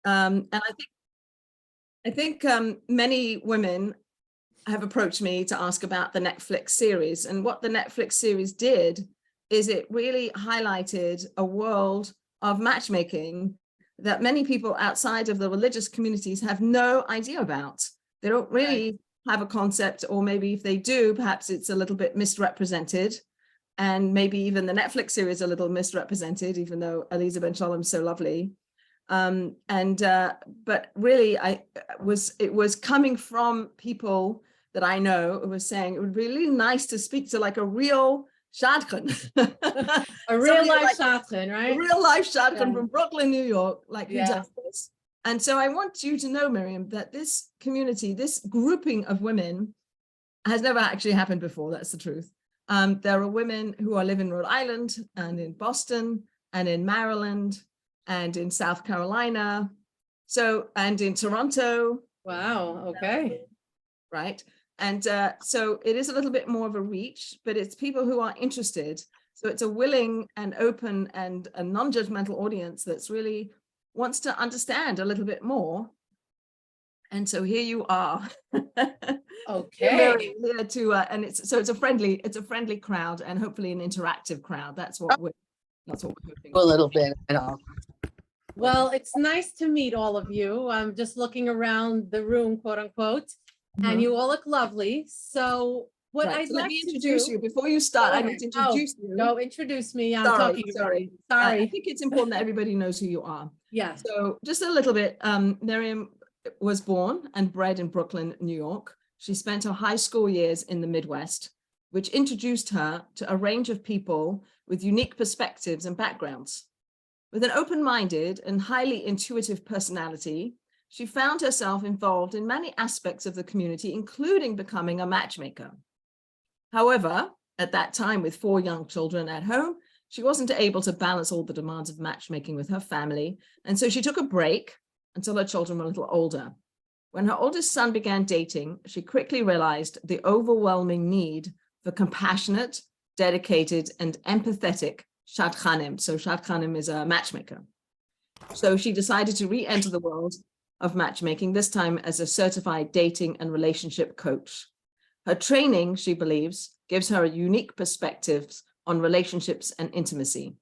And I think many women have approached me to ask about the Netflix series. And what the Netflix series did is it really highlighted a world of matchmaking that many people outside of the religious communities have no idea about. They don't really have a concept, or maybe if they do, perhaps it's a little bit misrepresented. And maybe even the Netflix series a little misrepresented, even though Eliza Ben Shalom's so lovely. But really, it was coming from people that I know who was saying it would be really nice to speak to like a real Shadchen. A real life Shadchen, right? A real life Shadchen from Brooklyn, New York, like who Yeah. does this. And so I want you to know, Miriam, that this community, this grouping of women has never actually happened before. That's the truth. There are women who live in Rhode Island and in Boston and in Maryland and in South Carolina, and in Toronto. Wow, okay. Right. And so it is a little bit more of a reach, but it's people who are interested. So it's a willing and open and a non-judgmental audience that's really wants to understand a little bit more. And so here you are. Okay. Here to and it's a friendly crowd, and hopefully an interactive crowd. That's what we're hoping. A little bit at all. Well, it's nice to meet all of you. I'm just looking around the room, quote unquote, and you all look lovely. So what I'd let like me to introduce do, you before you start. I need to introduce you. Go introduce me. I'm Sorry, talking. sorry. I think it's important that everybody knows who you are. Yeah. So just a little bit. Miriam was born and bred in Brooklyn, New York. She spent her high school years in the Midwest, which introduced her to a range of people with unique perspectives and backgrounds. With an open-minded and highly intuitive personality, she found herself involved in many aspects of the community, including becoming a matchmaker. However, at that time, with 4 young children at home, she wasn't able to balance all the demands of matchmaking with her family, and so she took a break until her children were a little older. When her oldest son began dating, she quickly realized the overwhelming need for compassionate, dedicated, and empathetic Shadchanim. So Shadchanim is a matchmaker. So she decided to re-enter the world of matchmaking, this time as a certified dating and relationship coach. Her training, she believes, gives her a unique perspective on relationships and intimacy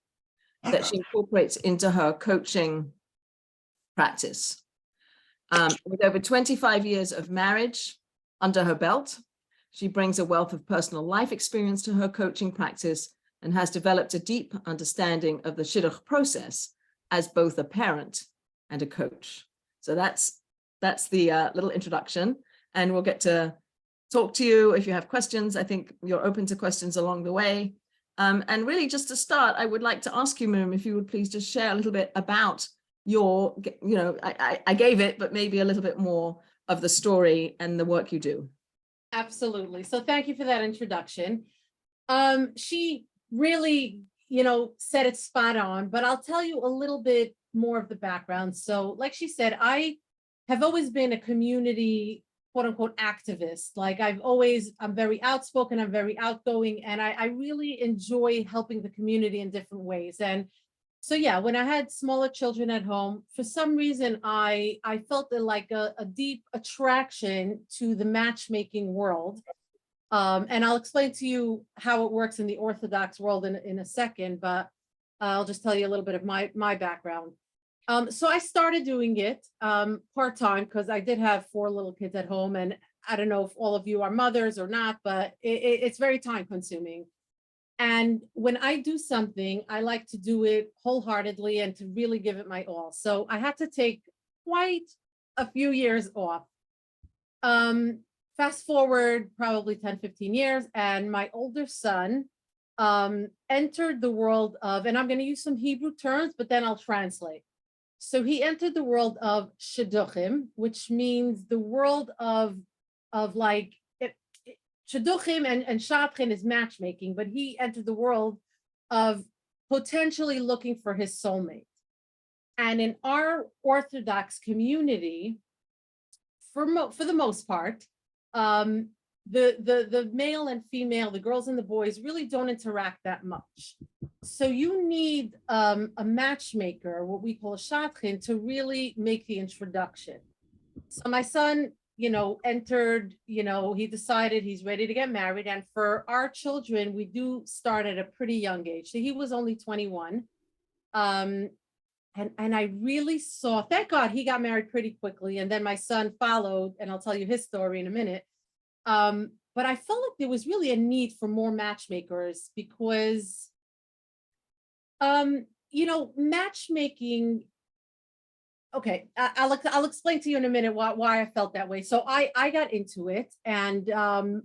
that she incorporates into her coaching practice. With over 25 years of marriage under her belt, she brings a wealth of personal life experience to her coaching practice and has developed a deep understanding of the shidduch process as both a parent and a coach. So that's the little introduction, and we'll get to talk to you if you have questions. I think you're open to questions along the way. And really, just to start, I would like to ask you, Miriam, if you would please just share a little bit about your, I gave it, but maybe a little bit more of the story and the work you do. Absolutely. So thank you for that introduction. She really, said it spot on, but I'll tell you a little bit more of the background. So like she said, I have always been a community, quote unquote, activist. Like I'm very outspoken, I'm very outgoing, and I really enjoy helping the community in different ways. And so, yeah, when I had smaller children at home, for some reason, I felt like a deep attraction to the matchmaking world. And I'll explain to you how it works in the Orthodox world in a second, but I'll just tell you a little bit of my background. So I started doing it part-time because I did have 4 little kids at home, and I don't know if all of you are mothers or not, but it's very time consuming. And when I do something, I like to do it wholeheartedly and to really give it my all. So I had to take quite a few years off. Fast forward probably 10, 15 years, and my older son entered the world of, and I'm going to use some Hebrew terms, but then I'll translate. So he entered the world of shidduchim, which means the world of like, shidduchim and Shadchen is matchmaking, but he entered the world of potentially looking for his soulmate. And in our Orthodox community, for the most part, the male and female, the girls and the boys really don't interact that much. So you need a matchmaker, what we call a Shadchen, to really make the introduction. So my son, entered, he decided he's ready to get married. And for our children, we do start at a pretty young age. So he was only 21. And I really saw, thank God he got married pretty quickly. And then my son followed, and I'll tell you his story in a minute. But I felt like there was really a need for more matchmakers because, matchmaking, okay, I'll explain to you in a minute why I felt that way. So I got into it, and, so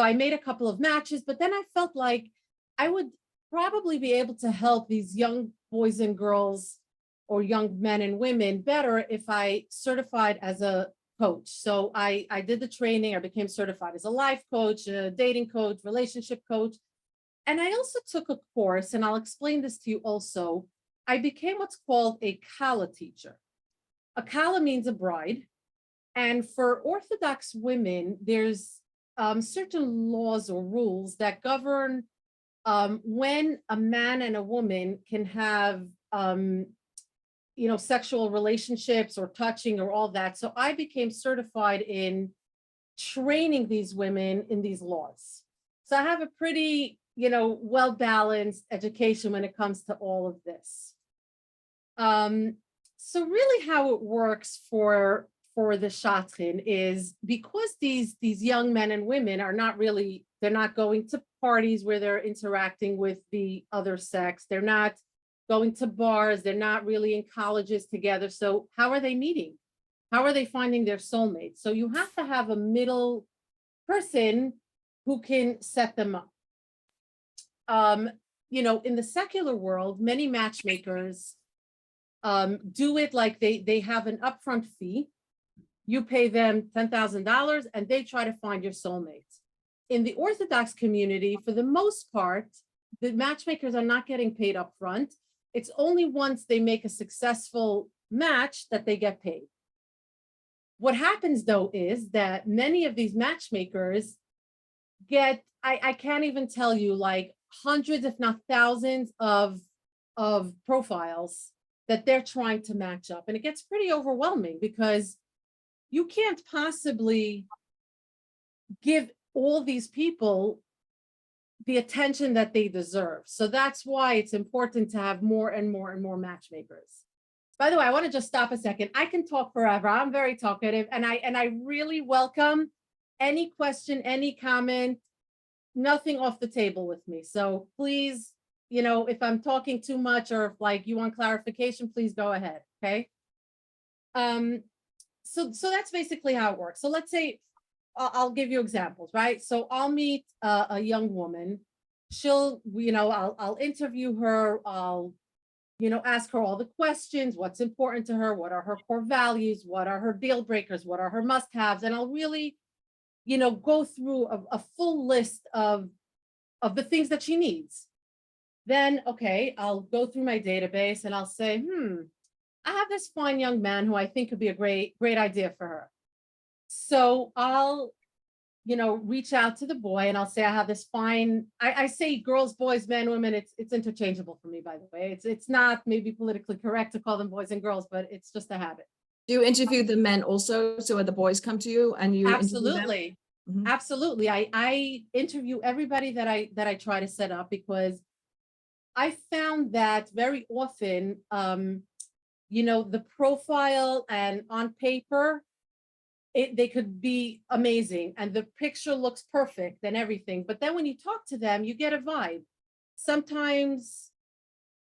I made a couple of matches, but then I felt like I would probably be able to help these young boys and girls or young men and women better if I certified as a coach. So I did the training. I became certified as a life coach, a dating coach, relationship coach. And I also took a course, and I'll explain this to you also. I became what's called a Kala teacher. A Kala means a bride. And for Orthodox women, there's certain laws or rules that govern when a man and a woman can have, sexual relationships or touching or all that. So I became certified in training these women in these laws. So I have a pretty, well-balanced education when it comes to all of this. So really how it works for the Shadchen is because these young men and women are not really, they're not going to parties where they're interacting with the other sex. They're not going to bars. They're not really in colleges together. So how are they meeting? How are they finding their soulmates? So you have to have a middle person who can set them up. In the secular world, many matchmakers do it like they have an upfront fee. You pay them $10,000 and they try to find your soulmate. In the Orthodox community, for the most part, the matchmakers are not getting paid upfront. It's only once they make a successful match that they get paid. What happens though is that many of these matchmakers get, I can't even tell you, like hundreds, if not thousands of profiles that they're trying to match up. And it gets pretty overwhelming because you can't possibly give all these people the attention that they deserve. So that's why it's important to have more and more and more matchmakers. By the way, I want to just stop a second. I can talk forever. I'm very talkative, and I really welcome any question, any comment, nothing off the table with me. So please, if I'm talking too much or if like you want clarification, please go ahead. Okay. So that's basically how it works. So let's say I'll give you examples, right? So I'll meet a young woman. She'll, I'll interview her. I'll, ask her all the questions, what's important to her, what are her core values, what are her deal breakers, what are her must-haves, and I'll really, go through a full list of the things that she needs. Then, okay, I'll go through my database and I'll say, I have this fine young man who I think could be a great idea for her. So I'll, reach out to the boy and I'll say, I have this fine, I say girls, boys, men, women, it's interchangeable for me, by the way. It's not maybe politically correct to call them boys and girls, but it's just a habit. Do you interview the men also? So the boys come to you and you Absolutely. Absolutely. I interview everybody that I try to set up because I found that very often, the profile and on paper, they could be amazing and the picture looks perfect and everything. But then when you talk to them, you get a vibe. Sometimes,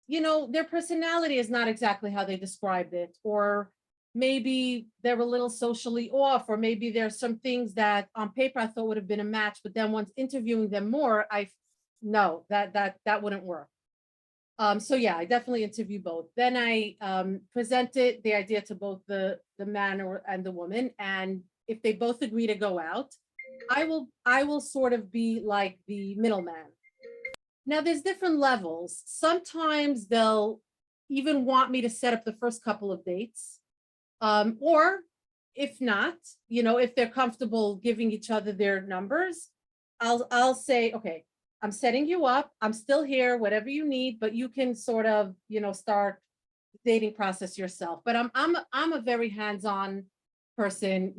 their personality is not exactly how they described it, or maybe they're a little socially off, or maybe there's some things that on paper I thought would have been a match, but then once interviewing them more, no, that wouldn't work. So yeah, I definitely interview both. Then I presented the idea to both the man and the woman, and if they both agree to go out, I will sort of be like the middleman. Now there's different levels. Sometimes they'll even want me to set up the first couple of dates, or if not, if they're comfortable giving each other their numbers, I'll say, okay, I'm setting you up. I'm still here, whatever you need, but you can sort of, start dating process yourself. But I'm a very hands-on person.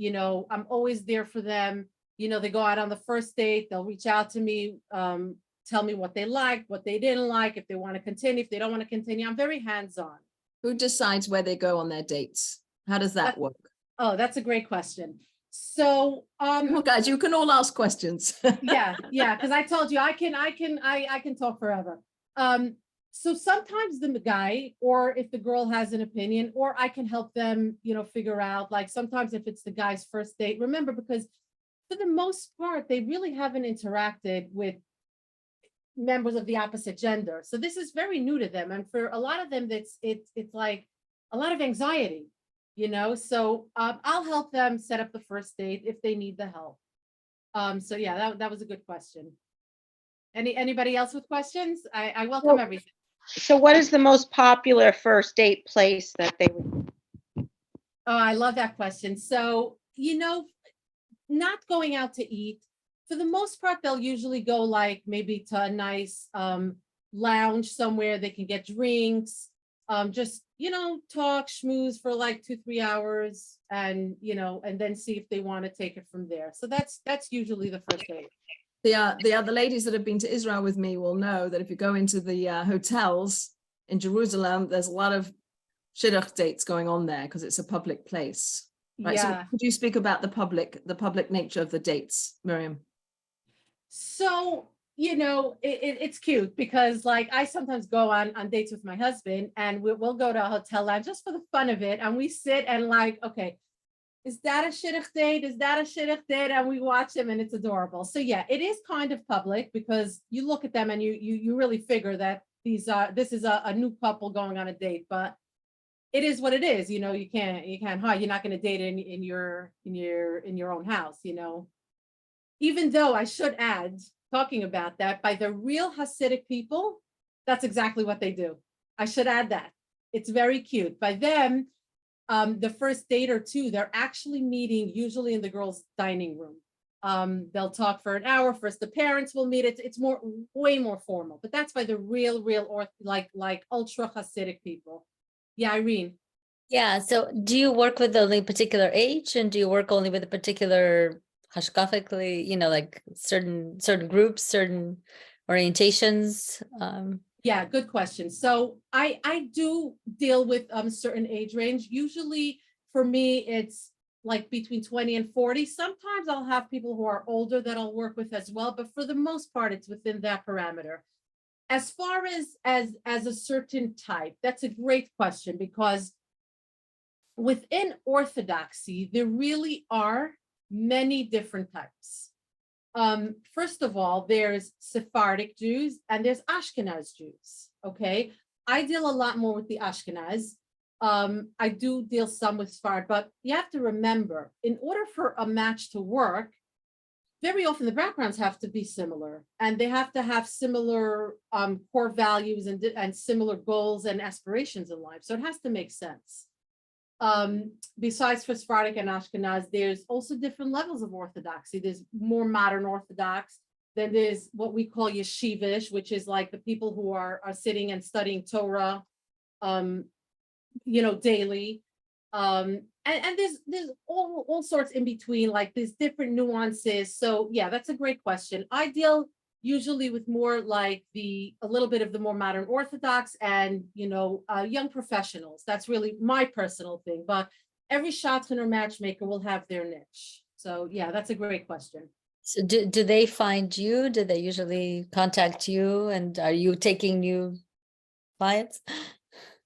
I'm always there for them. They go out on the first date, they'll reach out to me, tell me what they liked, what they didn't like, if they want to continue, if they don't want to continue. I'm very hands-on. Who decides where they go on their dates? How does that work? Oh, that's a great question. So, Well, guys, you can all ask questions. yeah, because I told you I can talk forever. So sometimes the guy, or if the girl has an opinion, or I can help them, figure out, like sometimes if it's the guy's first date, remember, because for the most part, they really haven't interacted with members of the opposite gender. So this is very new to them. And for a lot of them, it's like a lot of anxiety, so I'll help them set up the first date if they need the help. So yeah, that was a good question. Anybody else with questions? I welcome everything. So what is the most popular first date place that they would? Oh, I love that question. So, not going out to eat, for the most part, they'll usually go like maybe to a nice lounge somewhere. They can get drinks, just, talk, schmooze for like 2-3 hours, and, and then see if they want to take it from there. So that's usually the first date. The other ladies that have been to Israel with me will know that if you go into the hotels in Jerusalem, there's a lot of shidduch dates going on there because it's a public place. Right. Yeah. So could you speak about the public nature of the dates, Miriam? So, it's cute because like I sometimes go on dates with my husband, and we'll go to a hotel lounge just for the fun of it. And we sit and like, okay, is that a shidduch date? Is that a shidduch date? And we watch them, and it's adorable. So yeah, it is kind of public because you look at them and you really figure that this is a new couple going on a date, but it is what it is. You can't hide. You're not going to date in your own house, even though I should add, talking about that, by the real Hasidic people, that's exactly what they do. I should add that. It's very cute. By them, the first date or two, they're actually meeting usually in the girls' dining room. They'll talk for an hour. First, the parents will meet. It's way more formal, but that's by the real like ultra Hasidic people. Yeah, Irene. Yeah. So do you work with only particular age, and do you work only with a particular hashkafically, like certain groups, certain orientations? Yeah, good question. So I do deal with certain age range. Usually for me, it's like between 20 and 40. Sometimes I'll have people who are older that I'll work with as well, but for the most part, it's within that parameter. As far as a certain type, that's a great question, because within Orthodoxy, there really are many different types. First of all, there's Sephardic Jews and there's Ashkenaz Jews. Okay, I deal a lot more with the Ashkenaz. I do deal some with Sfarad, but you have to remember, in order for a match to work, very often the backgrounds have to be similar, and they have to have similar core values and similar goals and aspirations in life. So it has to make sense. Besides for Sephardic and Ashkenaz, there's also different levels of Orthodoxy. There's more modern Orthodox. Then there's what we call yeshivish, which is like the people who are sitting and studying Torah, daily. And there's all sorts in between, like there's different nuances. So yeah, that's a great question. I deal usually with more like a little bit of the more modern Orthodox and, young professionals. That's really my personal thing, but every Shadchen or matchmaker will have their niche. So yeah, that's a great question. So do they find you? Do they usually contact you? And are you taking new clients?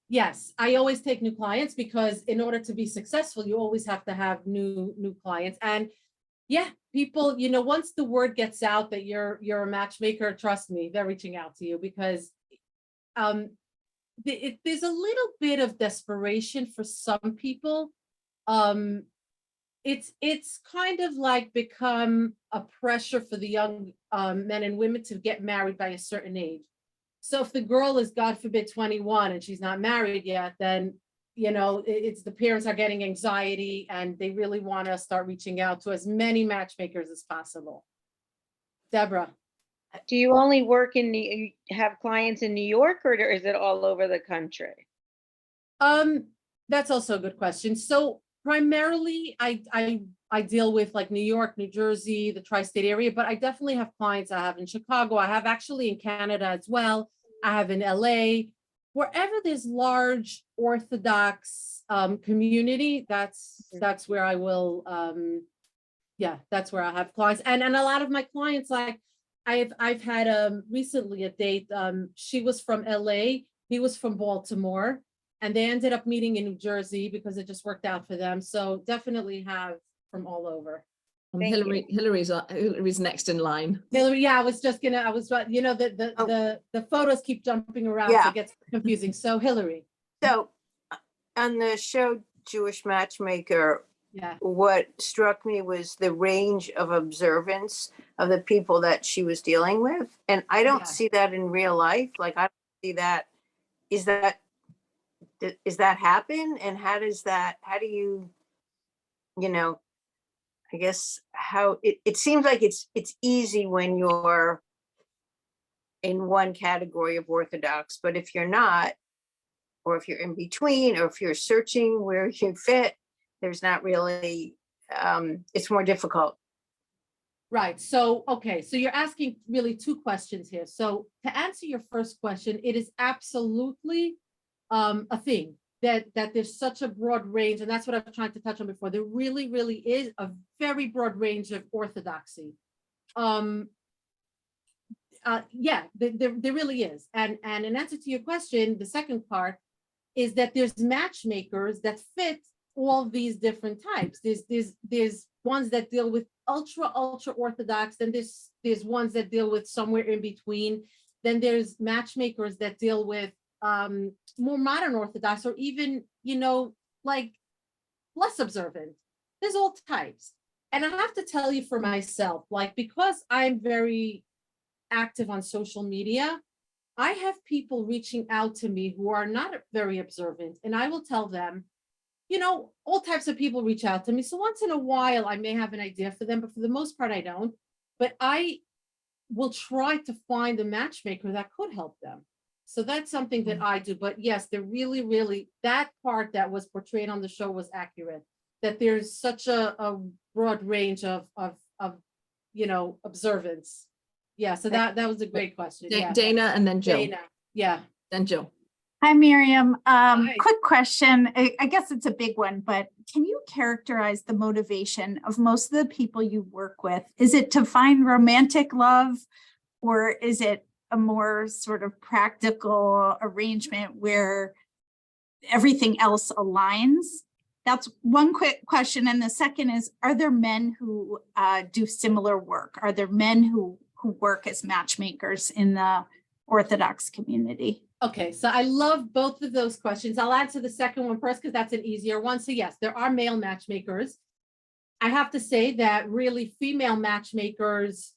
Yes, I always take new clients, because in order to be successful, you always have to have new clients. And yeah, people, once the word gets out that you're a matchmaker, trust me, they're reaching out to you, because there's a little bit of desperation for some people. It's kind of like become a pressure for the young men and women to get married by a certain age. So if the girl is, God forbid, 21 and she's not married yet, then you know, it's the parents are getting anxiety and they really want to start reaching out to as many matchmakers as possible. Deborah. Do you only work have clients in New York, or is it all over the country? That's also a good question. So primarily I deal with like New York, New Jersey, the tri-state area, but I definitely have clients I have in Chicago. I have actually in Canada as well. I have in LA. Wherever there's large Orthodox community, that's where I will that's where I have clients. And a lot of my clients, like I've had recently a date. She was from LA, he was from Baltimore, and they ended up meeting in New Jersey because it just worked out for them. So definitely have from all over. Thank you. Hillary's next in line. Hillary, yeah, I was, you know, the photos keep jumping around, so Yeah. it gets confusing. So Hillary, So on the show Jewish Matchmaker, yeah, what struck me was the range of observance of the people that she was dealing with. And I don't Yeah. see that in real life. Like, I don't see that. Is that happen? And how do you, you know, I guess how it seems like it's easy when you're in one category of Orthodox, but if you're not, or if you're in between, or if you're searching where you fit, there's not really, it's more difficult. right. So, okay, so you're asking really two questions here. So to answer your first question, it is absolutely a thing that there's such a broad range, and that's what I'm trying to touch on before. There really, really is a very broad range of orthodoxy. Yeah, there really is. And in answer to your question, the second part is that there's matchmakers that fit all these different types. There's ones that deal with ultra orthodox, then there's ones that deal with somewhere in between. Then there's matchmakers that deal with more modern Orthodox, or even, you know, like less observant. There's all types. And I have to tell you for myself, like, because I'm very active on social media, I have people reaching out to me who are not very observant, and I will tell them, you know, all types of people reach out to me. So once in a while, I may have an idea for them, but for the most part, I don't. But I will try to find a matchmaker that could help them. So that's something that I do. But yes, they're really, really, that part that was portrayed on the show was accurate, that there's such a broad range of, you know, observance. Yeah, so that was a great question. Yeah. Dana and then Jill. Dana, yeah. Then Jill. Hi, Miriam. Hi. Quick question. I guess it's a big one, but can you characterize the motivation of most of the people you work with? Is it to find romantic love, or is it a more sort of practical arrangement where everything else aligns? That's one quick question. And the second is, are there men who do similar work? Are there men who work as matchmakers in the Orthodox community? Okay, so I love both of those questions. I'll answer the second one first because that's an easier one. So yes, there are male matchmakers. I have to say that really female matchmakers,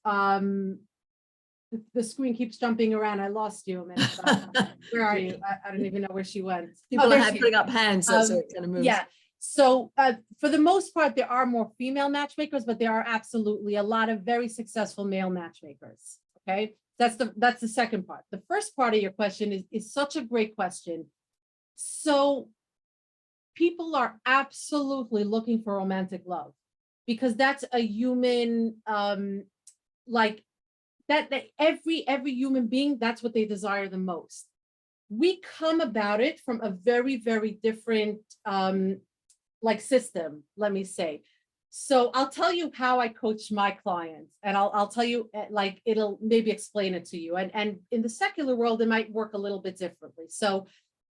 the screen keeps jumping around. I lost you a minute. Where are you? I don't even know where she went. People there are she putting up hands, so it kind of moves. Yeah. So for the most part, there are more female matchmakers, but there are absolutely a lot of very successful male matchmakers. Okay, that's the second part. The first part of your question is such a great question. So people are absolutely looking for romantic love, because that's a human, like that every human being, that's what they desire the most. We come about it from a very, very different like system, let me say. So I'll tell you how I coach my clients, and I'll tell you, like, it'll maybe explain it to you. And in the secular world, it might work a little bit differently. So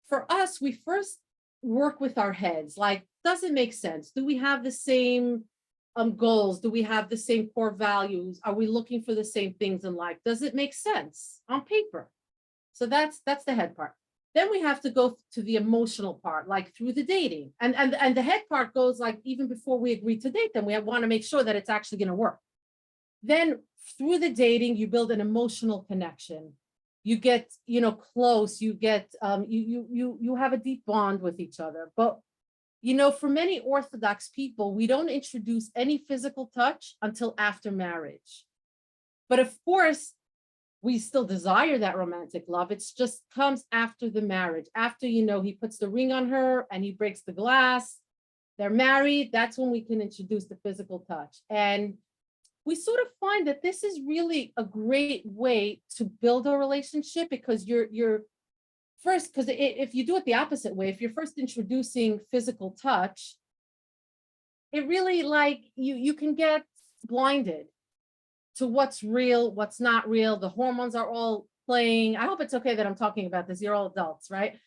for us, we first work with our heads. Like, does it make sense? Do we have the same goals? Do we have the same core values? Are we looking for the same things in life? Does it make sense on paper? So that's the head part. Then we have to go to the emotional part, like through the dating. And the head part goes like, even before we agree to date them, we want to make sure that it's actually going to work. Then through the dating, you build an emotional connection. you get, you know, close, you get, you have a deep bond with each other. But, you know, for many Orthodox people, we don't introduce any physical touch until after marriage. But of course, we still desire that romantic love. It's just comes after the marriage, after, you know, he puts the ring on her and he breaks the glass, they're married. That's when we can introduce the physical touch. And we sort of find that this is really a great way to build a relationship, because you're first, because if you do it the opposite way, if you're first introducing physical touch, it really, like, you can get blinded to what's real, what's not real. The hormones are all playing. I hope it's okay that I'm talking about this. You're all adults, right?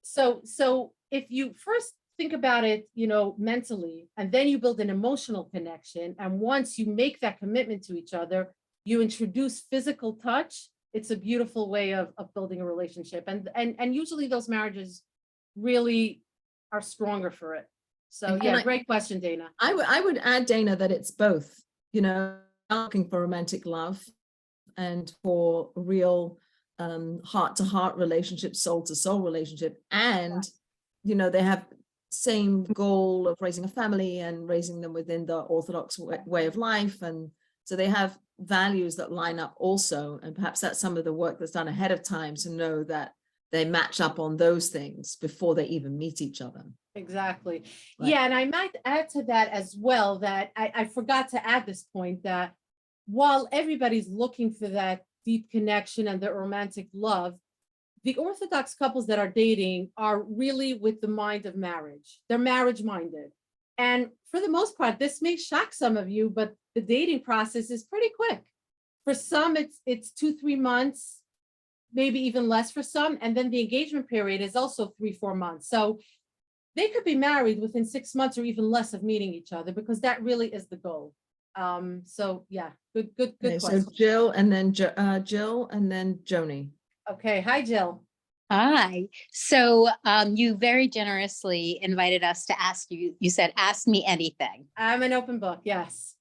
So if you first think about it, you know, mentally, and then you build an emotional connection, and once you make that commitment to each other, you introduce physical touch, it's a beautiful way of building a relationship. And usually those marriages really are stronger for it. So And yeah, I- great question, Dana. I would add, Dana, that it's both, you know, looking for romantic love and for real heart-to-heart relationship, soul-to-soul relationship. And, you know, they have same goal of raising a family and raising them within the Orthodox way of life. And so they have values that line up also. And perhaps that's some of the work that's done ahead of time to know that they match up on those things before they even meet each other. Exactly. Right. Yeah, and I might add to that as well, that I forgot to add this point, that while everybody's looking for that deep connection and the romantic love, the Orthodox couples that are dating are really with the mind of marriage. They're marriage minded. And for the most part, this may shock some of you, but the dating process is pretty quick. For some, it's 2-3 months, maybe even less for some. And then the engagement period is also 3-4 months. So they could be married within 6 months or even less of meeting each other, because that really is the goal. So yeah, good Okay, question. so Jill and then Jill and then Joni. Okay, hi, Jill. Hi. So you very generously invited us to ask you, you said, ask me anything. I'm an open book, yes.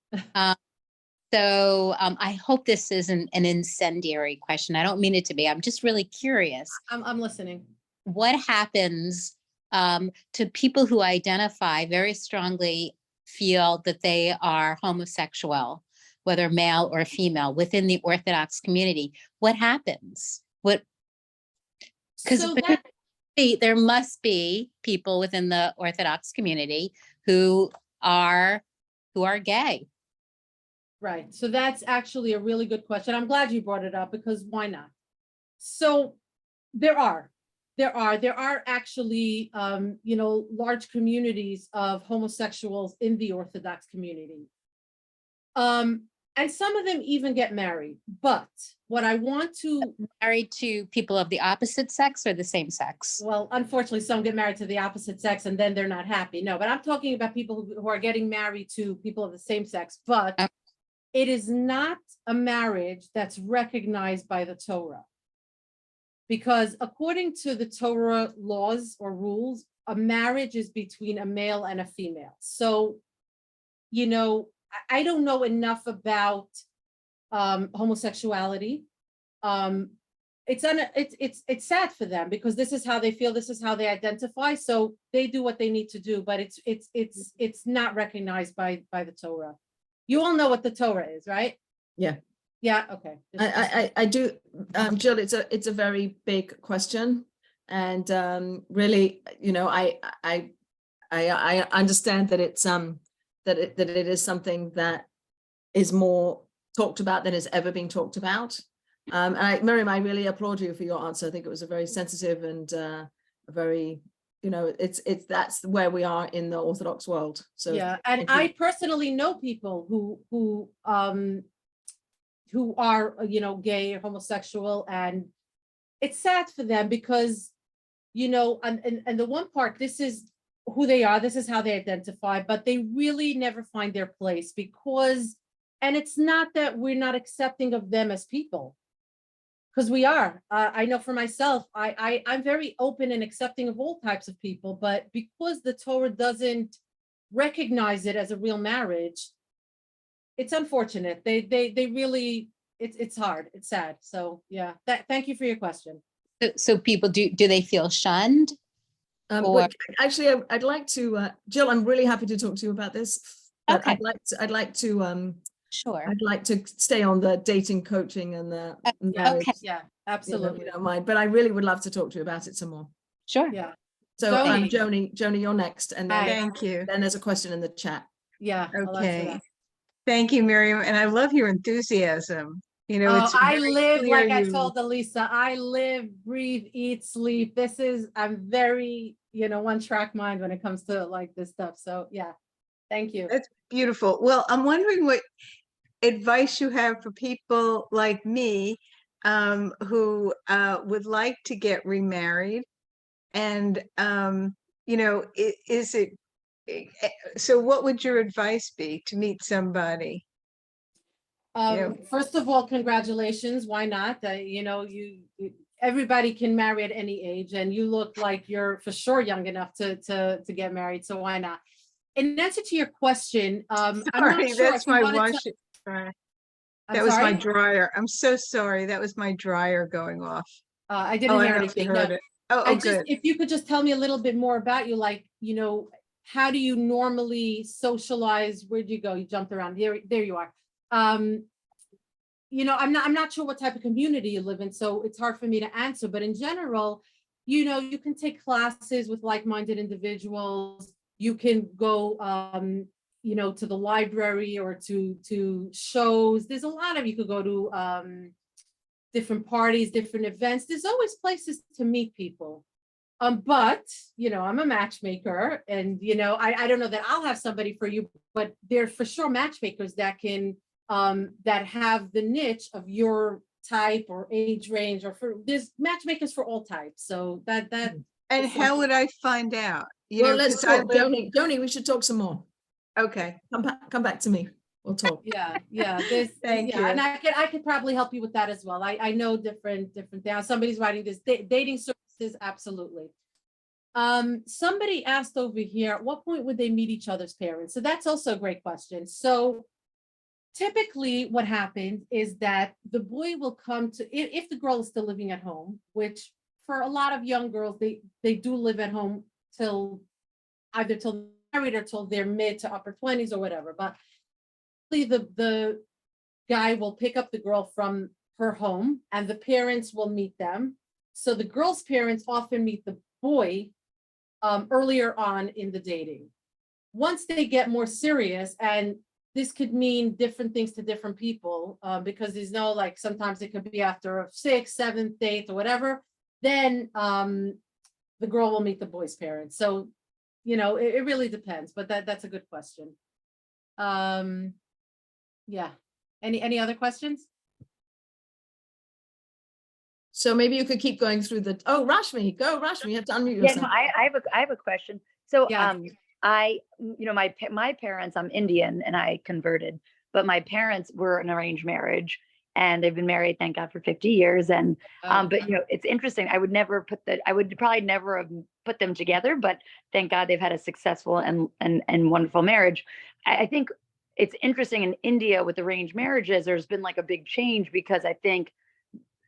So I hope this isn't an incendiary question. I don't mean it to be. I'm just really curious. I'm listening. What happens to people who identify very strongly, feel that they are homosexual, whether male or female, within the Orthodox community? What happens? Because So that, there must be people within the Orthodox community who are gay. right. So that's actually a really good question. I'm glad you brought it up, because why not? So there are actually, you know, large communities of homosexuals in the Orthodox community. And some of them even get married. But what I want to, Married to people of the opposite sex or the same sex? well, unfortunately, some get married to the opposite sex and then they're not happy. No, but I'm talking about people who are getting married to people of the same sex, but it is not a marriage that's recognized by the Torah. Because according to the Torah laws or rules, a marriage is between a male and a female. So, you know, I don't know enough about homosexuality. It's sad for them, because this is how they feel, this is how they identify. So they do what they need to do, but it's not recognized by the Torah. You all know what the Torah is, right? Yeah. Yeah, okay. I do, Jill, it's a very big question. And really, you know, I understand that it's that it is something that is more talked about than has ever been talked about. Miriam, I really applaud you for your answer. I think it was a very sensitive and a very, you know, that's where we are in the Orthodox world. So yeah, and I personally know people who are, you know, gay or homosexual, and it's sad for them, because, you know, and the one part, this is who they are, this is how they identify, but they really never find their place, because, and it's not that we're not accepting of them as people, because we are. I know for myself, I'm very open and accepting of all types of people, but because the Torah doesn't recognize it as a real marriage, it's unfortunate. They really, it's hard. It's sad. So yeah, thank you for your question. So people, do they feel shunned? Or- But actually, I'd like to, Jill, I'm really happy to talk to you about this. But Okay. I'd like to Sure. I'd like to stay on the dating coaching and the marriage, Okay. Yeah, you know, if absolutely. you don't mind, but I really would love to talk to you about it some more. Sure. Yeah, So Joni. Joni, you're next, and then Hi. Thank you. there's a question in the chat. yeah. I'll answer Okay. that. Thank you, Miriam. And I love your enthusiasm. You know, Oh, it's I very live, clear like I you- told Elisa, I live, breathe, eat, sleep. I'm very, one track mind when it comes to like this stuff. So yeah, thank you. That's beautiful. Well, I'm wondering what advice you have for people like me who would like to get remarried. And, you know, is it, so what would your advice be to meet somebody? Yeah. First of all, congratulations. Why not? Everybody can marry at any age, and you look like you're for sure young enough to get married. So why not? In answer to your question, I'm not Sorry, sure that's if you my wanted to- wash. I'm That was my sorry? dryer. I'm so sorry. That was my dryer going off. I Oh, didn't I hear don't know if you anything. No. heard it. Oh, I oh, just, good. if you could just tell me a little bit more about you, like, how do you normally socialize? Where'd you go? You jumped around. There you are. I'm not sure what type of community you live in, so it's hard for me to answer. But in general, you can take classes with like-minded individuals. You can go, to the library or to shows. There's a lot of, you could go to different parties, different events. There's always places to meet people. But I'm a matchmaker, and I don't know that I'll have somebody for you, but there are for sure matchmakers that can that have the niche of your type or age range, there's matchmakers for all types. So that And is how something- would I find out? You Well, know, let's 'cause I've talk, done- Joni, we should talk some more. Okay, Come back to me. We'll talk. yeah, there's Thank yeah, and you. I could probably help you with that as well. I know different things. Somebody's writing this dating services, absolutely. Somebody asked over here, at what point would they meet each other's parents? So that's also a great question. So typically what happens is that the boy will come to, if the girl is still living at home, which for a lot of young girls, they do live at home till either till married or till their mid to upper 20s or whatever. But the guy will pick up the girl from her home and the parents will meet them. So the girl's parents often meet the boy earlier on in the dating. Once they get more serious, and this could mean different things to different people, because there's no, like, sometimes it could be after a 6th, 7th date or whatever, then the girl will meet the boy's parents. So, it really depends, but that's a good question. Yeah. Any other questions? So maybe you could keep going through Rashmi, go Rashmi, you have to unmute Yeah, yourself. no, I have a question. So, Yeah. my parents, I'm Indian and I converted, but my parents were an arranged marriage and they've been married, thank God, for 50 years. And, but it's interesting. I would probably never have put them together, but thank God they've had a successful and wonderful marriage. I think it's interesting in India with arranged marriages, there's been like a big change because I think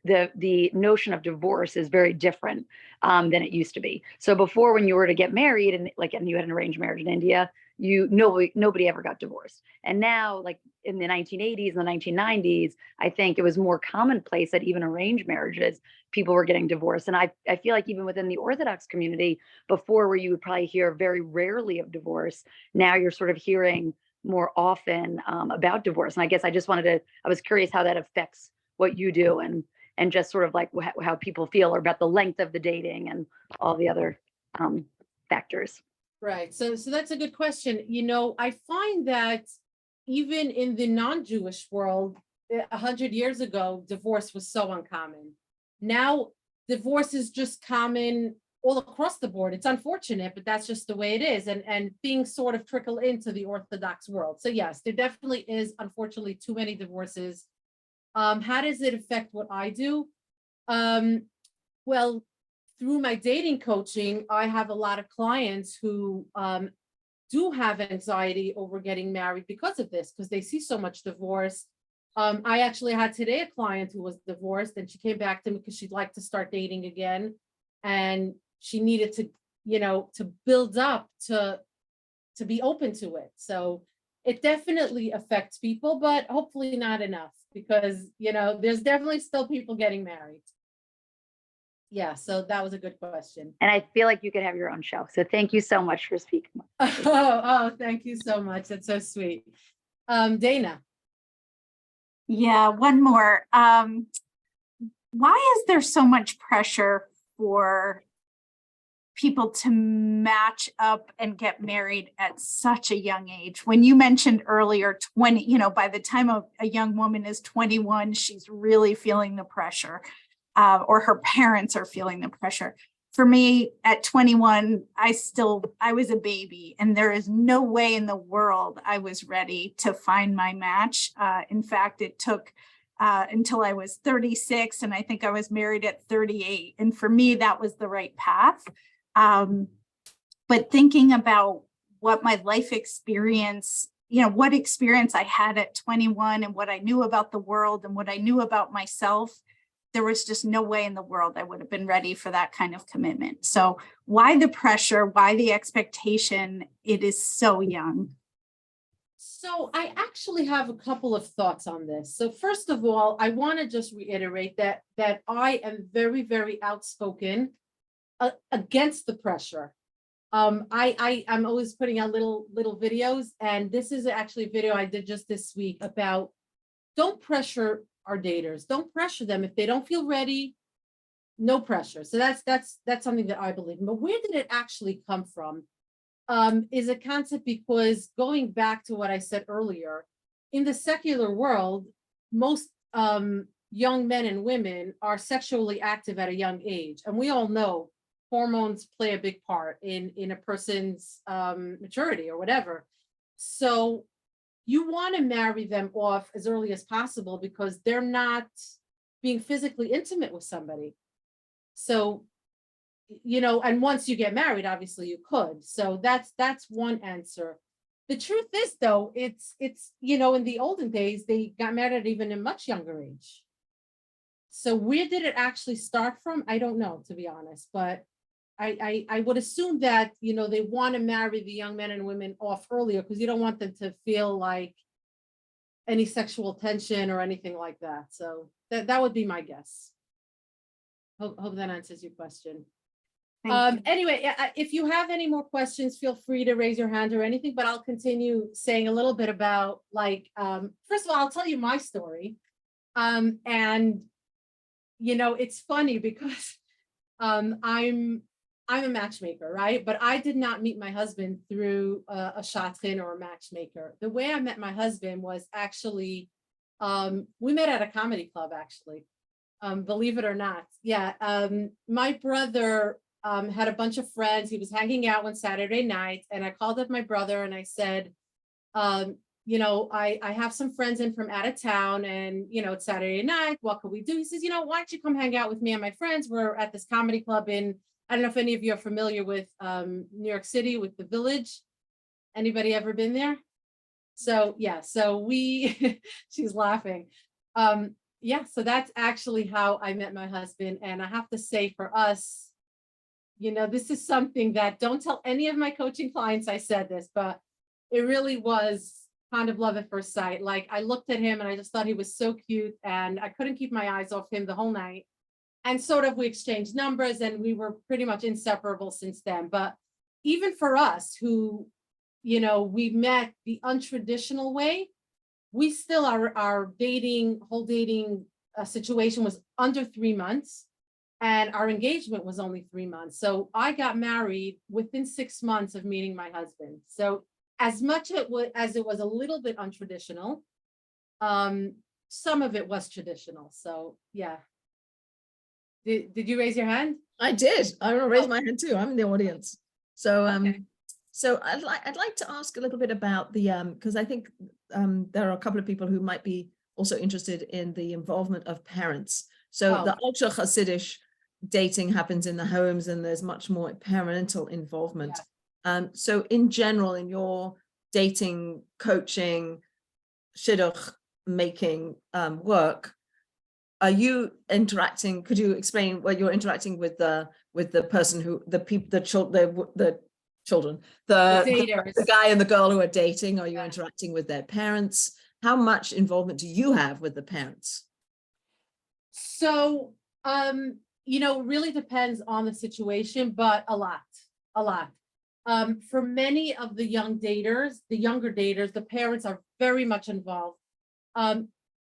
the notion of divorce is very different than it used to be. So before, when you were to get married and you had an arranged marriage in India, nobody ever got divorced. And now, like in the 1980s and the 1990s, I think it was more commonplace that even arranged marriages, people were getting divorced. And I feel like even within the Orthodox community, before where you would probably hear very rarely of divorce, now you're sort of hearing more often about divorce. And I guess I was curious how that affects what you do and just sort of like how people feel about the length of the dating and all the other factors. Right. So that's a good question. I find that even in the non-Jewish world, 100 years ago, divorce was so uncommon. Now, divorce is just common all across the board. It's unfortunate, but that's just the way it is. And things sort of trickle into the Orthodox world. So yes, there definitely is, unfortunately, too many divorces. How does it affect what I do? Well, through my dating coaching, I have a lot of clients who do have anxiety over getting married because of this, because they see so much divorce. I actually had today a client who was divorced, and she came back to me because she'd like to start dating again. And she needed to, to build up to be open to it. So it definitely affects people, but hopefully not enough, because, there's definitely still people getting married. Yeah, so that was a good question. And I feel like you could have your own show. So thank you so much for speaking. Oh, thank you so much. That's so sweet. Dana. Yeah, one more. Why is there so much pressure for people to match up and get married at such a young age? When you mentioned earlier, 20, by the time a young woman is 21, she's really feeling the pressure, or her parents are feeling the pressure. For me, at 21, I was a baby, and there is no way in the world I was ready to find my match. In fact, it took until I was 36, and I think I was married at 38. And for me, that was the right path. But thinking about what my life experience, what experience I had at 21 and what I knew about the world and what I knew about myself, there was just no way in the world I would have been ready for that kind of commitment. So why the pressure? Why the expectation? It is so young. So I actually have a couple of thoughts on this. So first of all, I want to just reiterate that I am very, very outspoken against the pressure. I'm always putting out little videos, and this is actually a video I did just this week about don't pressure our daters. Don't pressure them if they don't feel ready. No pressure. So that's something that I believe in. But where did it actually come from? Is a concept, because going back to what I said earlier, in the secular world, most young men and women are sexually active at a young age, and we all know hormones play a big part in a person's maturity or whatever. So you want to marry them off as early as possible because they're not being physically intimate with somebody. So, and once you get married, obviously you could. So that's one answer. The truth is, though, it's in the olden days, they got married at even a much younger age. So where did it actually start from? I don't know, to be honest, but I would assume that, they want to marry the young men and women off earlier because you don't want them to feel like any sexual tension or anything like that. So that would be my guess. Hope that answers your question. Anyway, if you have any more questions, feel free to raise your hand or anything, but I'll continue saying a little bit about, first of all, I'll tell you my story. And, it's funny because I'm a matchmaker, right? But I did not meet my husband through a Shadchen or a matchmaker. The way I met my husband was actually, we met at a comedy club, actually, believe it or not. Yeah, my brother had a bunch of friends. He was hanging out one Saturday night, and I called up my brother and I said, I have some friends in from out of town, and, it's Saturday night. What could we do? He says, why don't you come hang out with me and my friends? We're at this comedy club in, I don't know if any of you are familiar with New York City, with the Village. Anybody ever been there? So, yeah, so we, she's laughing. Yeah, so that's actually how I met my husband. And I have to say, for us, this is something that, don't tell any of my coaching clients I said this, but it really was kind of love at first sight. Like, I looked at him and I just thought he was so cute, and I couldn't keep my eyes off him the whole night. And sort of we exchanged numbers, and we were pretty much inseparable since then. But even for us who, we met the untraditional way, we still our whole dating situation was under 3 months, and our engagement was only 3 months. So I got married within 6 months of meeting my husband. So as much as it was a little bit untraditional, some of it was traditional. So yeah. Did you raise your hand? I did. I want to raise my hand too. I'm in the audience. So Okay. so I'd like to ask a little bit about the because I think there are a couple of people who might be also interested in the involvement of parents. So the ultra Hasidic dating happens in the homes, and there's much more parental involvement. Yeah. So in general, in your dating, coaching, shidduch, making work, are you interacting? Could you explain what you're interacting with the person who the children, the daters. guy and the girl who are dating? Are you interacting with their parents? How much involvement do you have with the parents? So, you know, it really depends on the situation, but a lot. For many of the young daters, the younger daters, the parents are very much involved.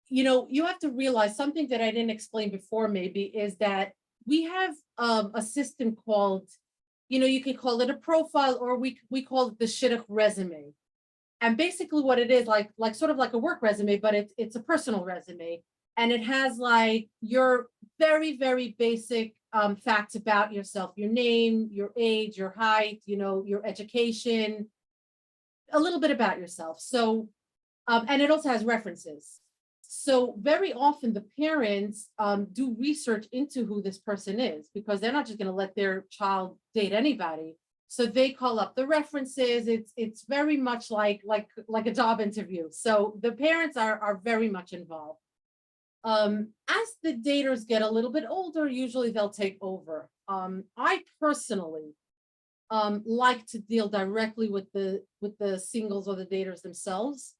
You know, you have to realize something that I didn't explain before, maybe, is that we have a system called, you know, you can call it a profile, or we call it the Shidduch resume. And basically what it is, like sort of like a work resume, but it's a personal resume. And it has like your very, very basic facts about yourself, your name, your age, your height, you know, your education, a little bit about yourself. So, and it also has references. So very often the parents do research into who this person is, because they're not just going to let their child date anybody. So they call up the references. It's very much like a job interview. So the parents are very much involved. As the daters get a little bit older, usually they'll take over. I personally like to deal directly with the singles or the daters themselves.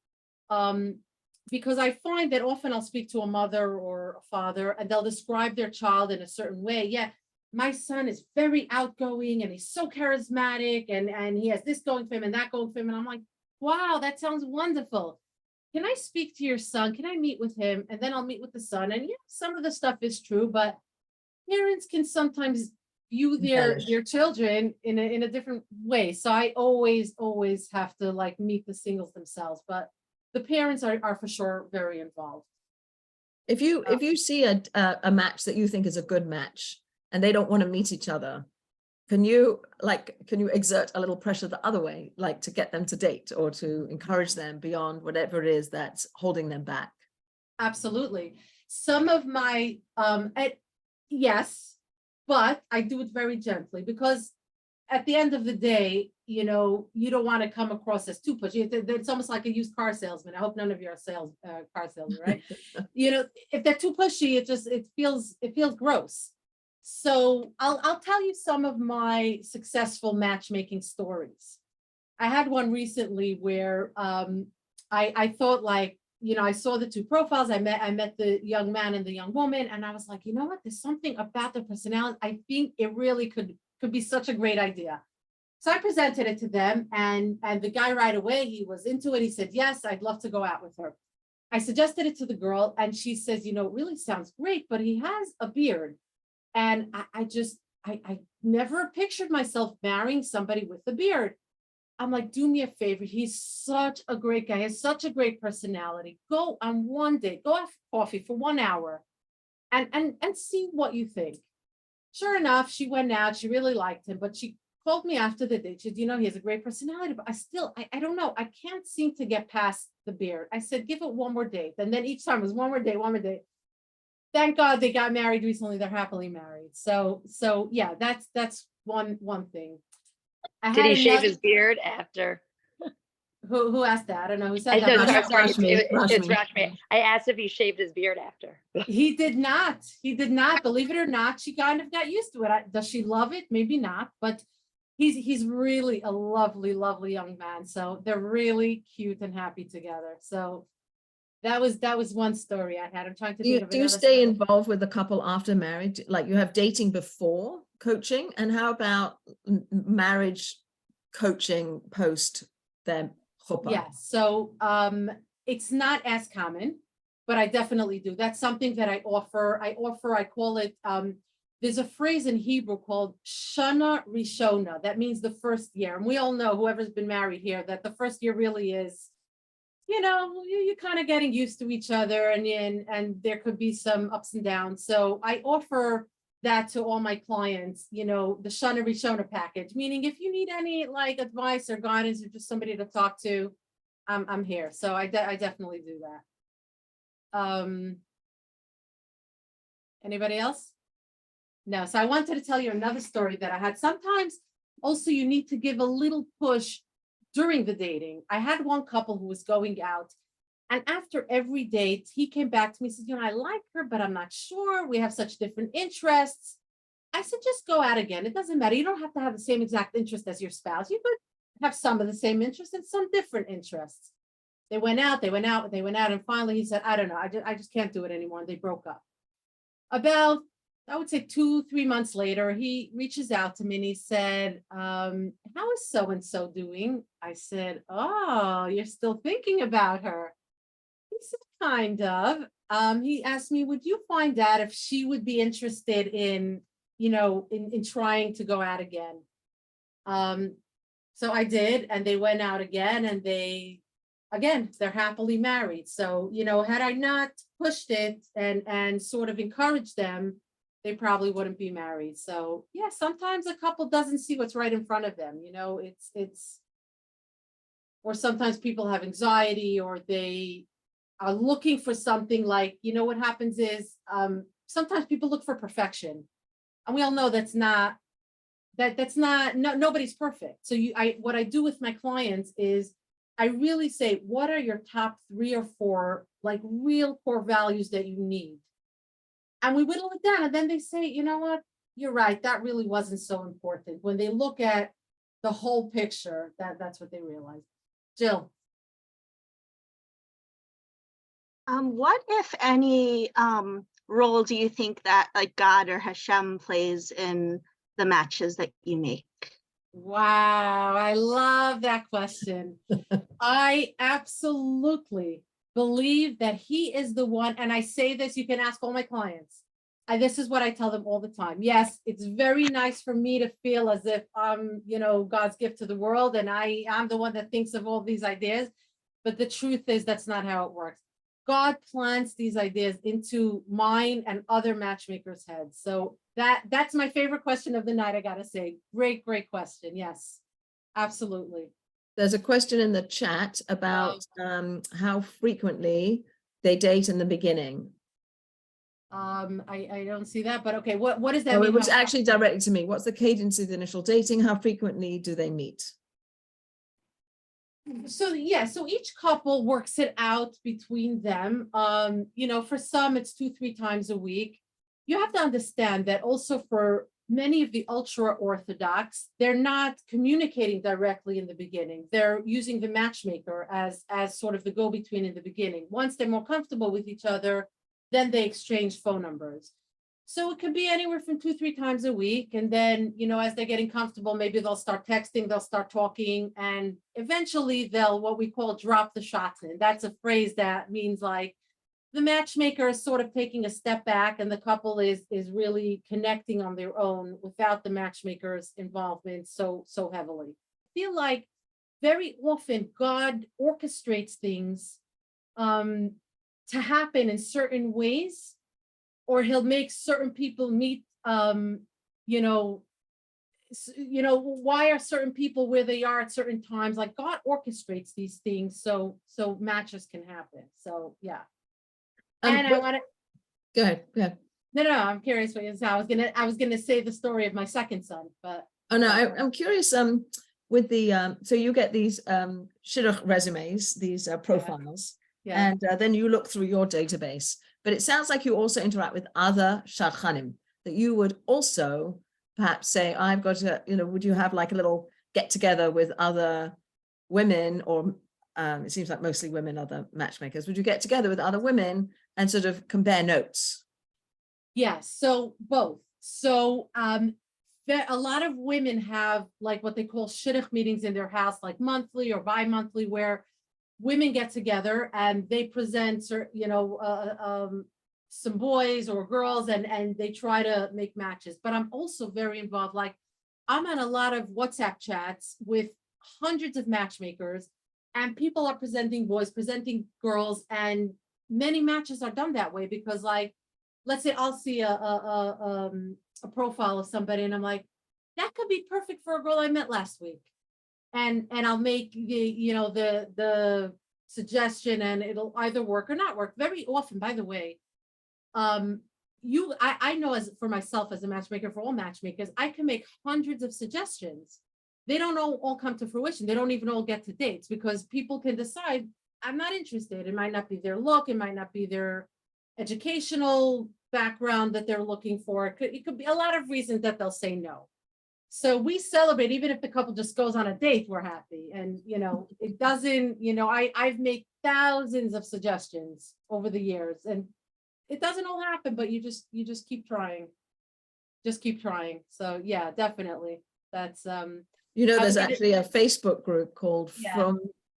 Because I find that often I'll speak to a mother or a father and they'll describe their child in a certain way. Yeah, my son is very outgoing and he's so charismatic and he has this going for him and that going for him. And I'm like, wow, that sounds wonderful. Can I speak to your son? Can I meet with him? And then I'll meet with the son. And yeah, some of the stuff is true, but parents can sometimes view their children in a different way. So I always have to like meet the singles themselves, but the parents are for sure very involved. If you see a match that you think is a good match and they don't want to meet each other, can you exert a little pressure the other way, like to get them to date or to encourage them beyond whatever it is that's holding them back? Absolutely. Some of my yes, but I do it very gently, because at the end of the day, you know, you don't want to come across as too pushy. It's almost like a used car salesman. I hope none of you are car salesmen, right? You know, if they're too pushy, it feels gross. So I'll tell you some of my successful matchmaking stories. I had one recently where I thought, like, you know, I saw the two profiles. I met the young man and the young woman, and I was like, you know what? There's something about their personality. I think it really could be such a great idea. So I presented it to them, and the guy right away, he was into it. He said, yes, I'd love to go out with her. I suggested it to the girl, and she says, you know, it really sounds great, but he has a beard. And I never pictured myself marrying somebody with a beard. I'm like, do me a favor. He's such a great guy. He has such a great personality. Go on one date, go have coffee for 1 hour and see what you think. Sure enough, she went out. She really liked him, but she called me after the date. She said, you know, he has a great personality, but I don't know. I can't seem to get past the beard. I said, give it one more date. And then each time it was one more date. Thank God they got married recently. They're happily married. So yeah, that's one thing. Did he shave his beard after? Who asked that? I don't know who said I that. know, sorry, Rashmi. it's Rashmi. I asked if he shaved his beard after. He did not. Believe it or not, she kind of got used to it. Does she love it? Maybe not, but he's really a lovely, lovely young man. So they're really cute and happy together. So that was one story I had. I'm trying to think of Do you another stay story. involved with the couple after marriage? Like you have dating before coaching, and how about marriage coaching post their chuppah? Yeah, so it's not as common, but I definitely do. That's something that I offer. I call it, there's a phrase in Hebrew called Shana Rishona. That means the first year. And we all know, whoever's been married here, that the first year really is, you know, you're kind of getting used to each other, and there could be some ups and downs. So I offer that to all my clients, you know, the Shana Rishona package, meaning if you need any like advice or guidance or just somebody to talk to, I'm here. So I definitely do that. Anybody else? No. So I wanted to tell you another story that I had. Sometimes also you need to give a little push during the dating. I had one couple who was going out, And after every date, he came back to me and said, I like her, but I'm not sure. We have such different interests. I said, just go out again. It doesn't matter. You don't have to have the same exact interest as your spouse. You could have some of the same interests and some different interests. They went out. And finally he said, I don't know. I just can't do it anymore. And they broke up. About, I would say 2-3 months later, he reaches out to me and he said, how is so-and-so doing? I said, oh, you're still thinking about her. He said, kind of. He asked me, would you find out if she would be interested in, in trying to go out again? So I did, and they went out again, and they're happily married. So, had I not pushed it and sort of encouraged them, they probably wouldn't be married. So yeah, sometimes a couple doesn't see what's right in front of them. Or sometimes people have anxiety, or they are looking for something like, what happens is sometimes people look for perfection, and we all know nobody's perfect. So what I do with my clients is I really say, what are your top 3 or 4 like real core values that you need? And we whittle it down, and then they say, you know what, you're right, that really wasn't so important. When they look at the whole picture, that's what they realize. Jill. What, if any, role do you think that like God or Hashem plays in the matches that you make? Wow, I love that question. I absolutely believe that he is the one, and I say this, you can ask all my clients. This is what I tell them all the time. Yes, it's very nice for me to feel as if I'm, God's gift to the world, and I'm the one that thinks of all these ideas. But the truth is that's not how it works. God plants these ideas into mine and other matchmakers' heads. So that's my favorite question of the night, I gotta say. Great question. Yes, absolutely. There's a question in the chat about how frequently they date in the beginning. I don't see that, but okay, what does that Oh, mean? it was actually directed to me. What's the cadence of the initial dating? How frequently do they meet? So yeah, so each couple works it out between them. For some it's 2-3 times a week. You have to understand that also for many of the ultra orthodox, they're not communicating directly in the beginning. They're using the matchmaker as sort of the go-between in the beginning. Once they're more comfortable with each other, then they exchange phone numbers. So it could be anywhere from 2-3 times a week. And then, as they're getting comfortable, maybe they'll start texting, they'll start talking, and eventually they'll what we call drop the Shadchen. That's a phrase that means like the matchmaker is sort of taking a step back, and the couple is really connecting on their own without the matchmaker's involvement so heavily. I feel like very often God orchestrates things to happen in certain ways, or he'll make certain people meet, why are certain people where they are at certain times? Like God orchestrates these things so matches can happen. So yeah. And I want to go ahead. No, I'm curious what you said. I was gonna say the story of my second son, but oh no, I'm curious. With the so you get these shidduch resumes, these profiles, yeah. and then you look through your database. But it sounds like you also interact with other shadchanim, that you would also perhaps say, I've got to, would you have like a little get together with other women, or it seems like mostly women, other matchmakers, would you get together with other women and sort of compare notes? Yes, so both. So a lot of women have like what they call shidduch meetings in their house, like monthly or bi-monthly, where women get together and they present, some boys or girls, and they try to make matches. But I'm also very involved. Like I'm on a lot of WhatsApp chats with hundreds of matchmakers, and people are presenting boys, presenting girls, and many matches are done that way because, like, let's say I'll see a profile of somebody, and I'm like, that could be perfect for a girl I met last week. And I'll make the suggestion, and it'll either work or not work. Very often, by the way, I know as for myself as a matchmaker, for all matchmakers, I can make hundreds of suggestions. They don't all come to fruition. They don't even all get to dates because people can decide I'm not interested. It might not be their look, it might not be their educational background that they're looking for. It could be a lot of reasons that they'll say no. So we celebrate, even if the couple just goes on a date, we're happy. And, you know, it doesn't, you know, I've made thousands of suggestions over the years, and it doesn't all happen, but you just keep trying. Just keep trying. So yeah, definitely. That's You know, I there's would get it- actually a Facebook group called Yeah.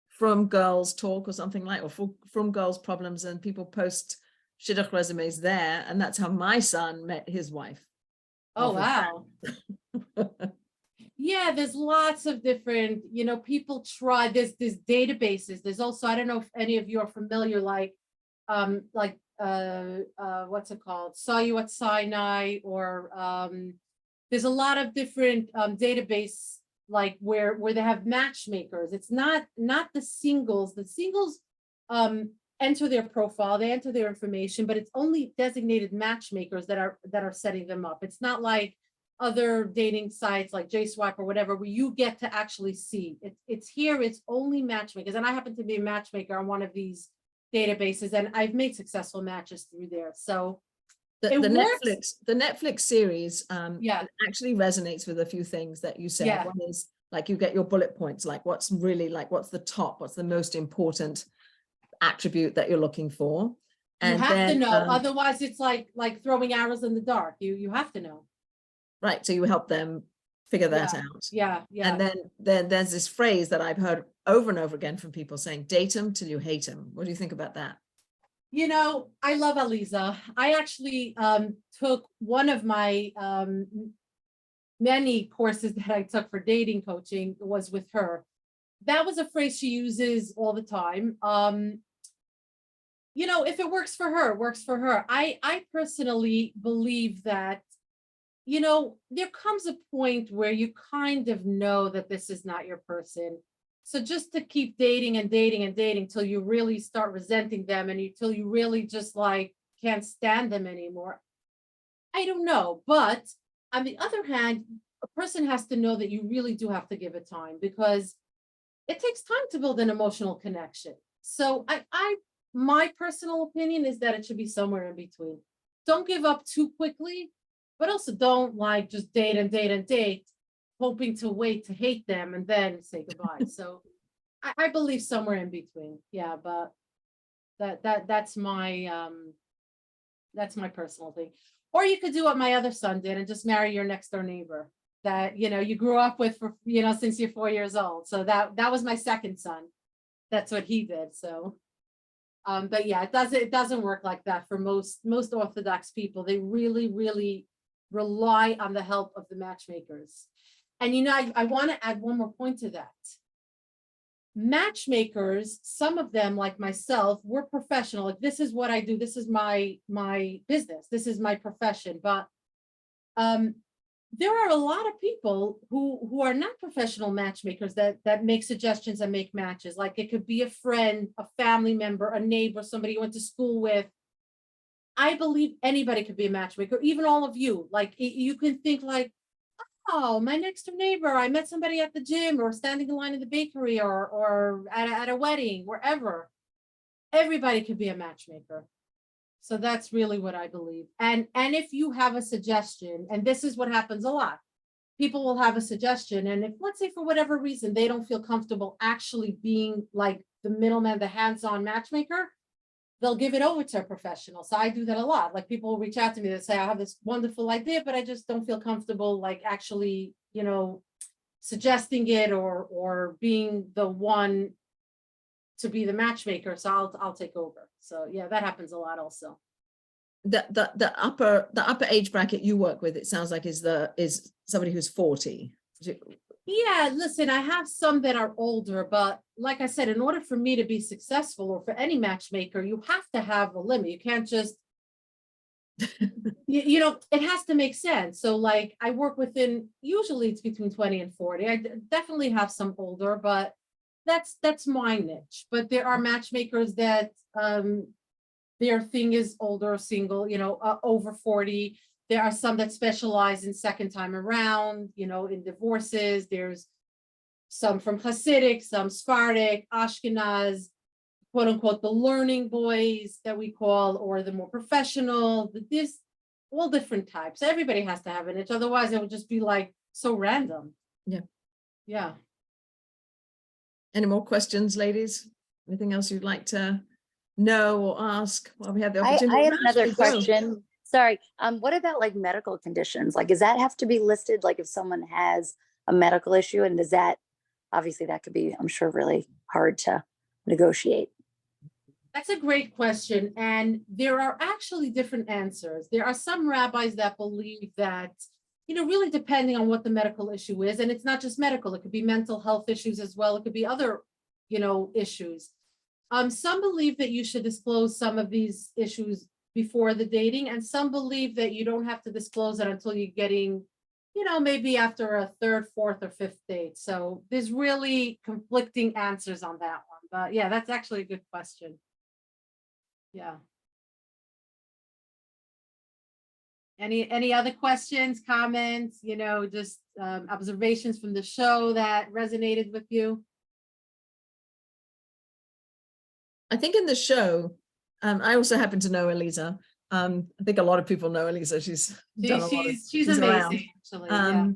From Girls Talk or something like, or from Girls Problems, and people post shidduch resumes there, and that's how my son met his wife. oh Off of wow. Yeah, there's lots of different, you know, people try there's databases. There's also, I don't know if any of you are familiar, like what's it called? Saw You at Sinai, or there's a lot of different database, like where they have matchmakers. It's not the singles. The singles enter their profile, they enter their information, but it's only designated matchmakers that are setting them up. It's not like other dating sites like JSwipe or whatever, where you get to actually see. It's here, it's only matchmakers. And I happen to be a matchmaker on one of these databases, and I've made successful matches through there. So the works. Netflix series Yeah. actually resonates with a few things that you said. Yeah. One is like you get your bullet points, like what's the top, what's the most important attribute that you're looking for. You And have to then, know, otherwise it's like throwing arrows in the dark. You have to know. right, so you help them figure that Yeah. out. Yeah, yeah. And then there's this phrase that I've heard over and over again from people saying, date them till you hate them. What do you think about that? You know, I love Aliza. I actually took one of my many courses that I took for dating coaching was with her. That was a phrase she uses all the time. You know, if it works for her, it works for her. I personally believe that, you know, there comes a point where you kind of know that this is not your person. So just to keep dating and dating and dating till you really start resenting them, and till you really just like can't stand them anymore. I don't know. But on the other hand, a person has to know that you really do have to give it time, because it takes time to build an emotional connection. So my personal opinion is that it should be somewhere in between. Don't give up too quickly, but also don't like just date and date and date, hoping to wait to hate them and then say goodbye. So I believe somewhere in between. Yeah, but that's my personal thing. Or you could do what my other son did and just marry your next door neighbor that, you know, you grew up with for, you know, since you're 4 years old. So that was my second son. That's what he did. So but yeah, it doesn't work like that for most Orthodox people. They really rely on the help of the matchmakers. And you know, I want to add one more point to that. Matchmakers, some of them like myself, we're professional. Like, this is what I do. This is my business. This is my profession. But there are a lot of people who are not professional matchmakers that make suggestions and make matches. Like, it could be a friend, a family member, a neighbor, somebody you went to school with. I believe anybody could be a matchmaker, even all of you. Like, you can think like, oh, my next door neighbor, I met somebody at the gym or standing in line in the bakery or at a wedding, wherever. Everybody could be a matchmaker. So that's really what I believe. And if you have a suggestion, and this is what happens a lot, people will have a suggestion. And if, let's say, for whatever reason, they don't feel comfortable actually being like the middleman, the hands-on matchmaker, they'll give it over to a professional. So I do that a lot. Like, people will reach out to me that say, I have this wonderful idea, but I just don't feel comfortable, like, actually, you know, suggesting it or being the one to be the matchmaker. So I'll take over. So yeah, that happens a lot also. The upper age bracket you work with, it sounds like is somebody who's 40. Yeah, listen, I have some that are older, but like I said, in order for me to be successful, or for any matchmaker, you have to have a limit. You can't just, you know, it has to make sense. So like, I work within, usually it's between 20 and 40. I definitely have some older, but that's my niche. But there are matchmakers that their thing is older, single, you know, over 40. There are some that specialize in second time around, you know, in divorces. There's some from Hasidic, some Sephardic, Ashkenaz, quote unquote, the learning boys that we call, or the more professional, this, all different types. Everybody has to have an itch. Otherwise it would just be like so random. Yeah. Yeah. Any more questions, ladies? Anything else you'd like to know or ask while we have the I opportunity? have another Please go. question. Sorry. What about like medical conditions? Like, does that have to be listed? Like if someone has a medical issue, and does that, obviously that could be, I'm sure, really hard to negotiate. That's a great question. And there are actually different answers. There are some rabbis that believe that, you know, really depending on what the medical issue is, and it's not just medical, it could be mental health issues as well. It could be other, you know, issues. Some believe that you should disclose some of these issues before the dating, and some believe that you don't have to disclose it until you're getting, you know, maybe after a third, fourth, or fifth date. So there's really conflicting answers on that one. But yeah, that's actually a good question. Yeah. Any other questions, comments, you know, just observations from the show that resonated with you? I think in the show, I also happen to know Eliza. I think a lot of people know Eliza. She's done a lot of, She's around. amazing, actually. Yeah.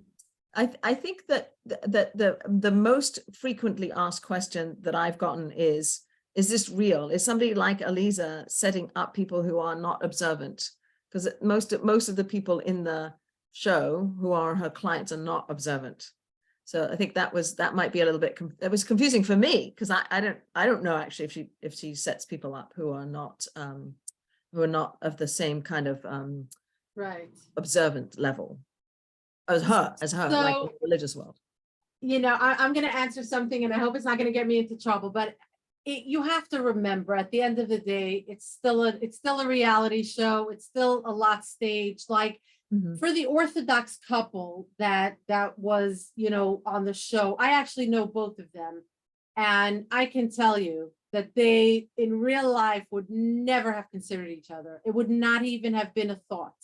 I think that the most frequently asked question that I've gotten is this real? Is somebody like Eliza setting up people who are not observant? Because most of the people in the show who are her clients are not observant. So I think that might be a little bit, that was confusing for me, because I don't know actually if she sets people up who are not of the same kind of Right. observant level as her, like in the religious world. You know, I'm going to answer something, and I hope it's not going to get me into trouble, but you have to remember, at the end of the day, it's still a reality show. It's still a lot staged. Like, for the Orthodox couple that was, you know, on the show, I actually know both of them, and I can tell you that they in real life would never have considered each other. It would not even have been a thought.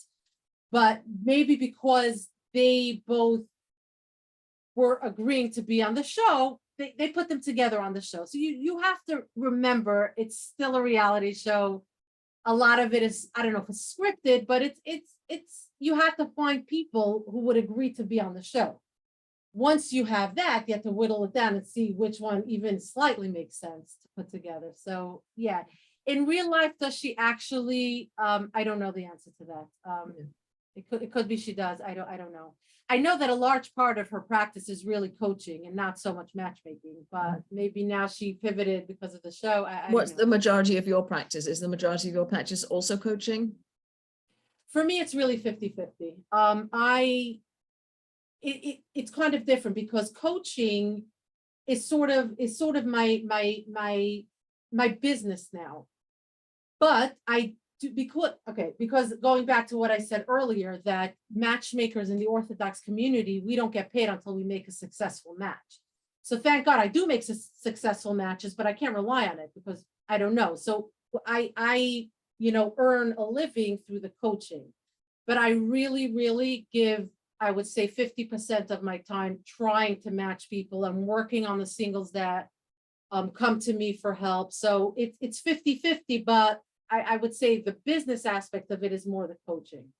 But maybe because they both were agreeing to be on the show, they put them together on the show. So you have to remember, it's still a reality show. A lot of it is, I don't know if it's scripted, but it's you have to find people who would agree to be on the show. Once you have that, you have to whittle it down and see which one even slightly makes sense to put together. So yeah, in real life, does she actually? I don't know the answer to that. It could be she does. I don't know. I know that a large part of her practice is really coaching and not so much matchmaking, but maybe now she pivoted because of the show. What's the majority of your practice? Is the majority of your practice also coaching? For me, it's really 50-50. It's kind of different, because coaching is sort of my business now. But I do, because going back to what I said earlier, that matchmakers in the Orthodox community, we don't get paid until we make a successful match. So thank God I do make successful matches, but I can't rely on it because I don't know. So I you know, earn a living through the coaching, but I really give, I would say 50% of my time trying to match people. I'm working on the singles that come to me for help. So it's 50-50, but I would say the business aspect of it is more the coaching.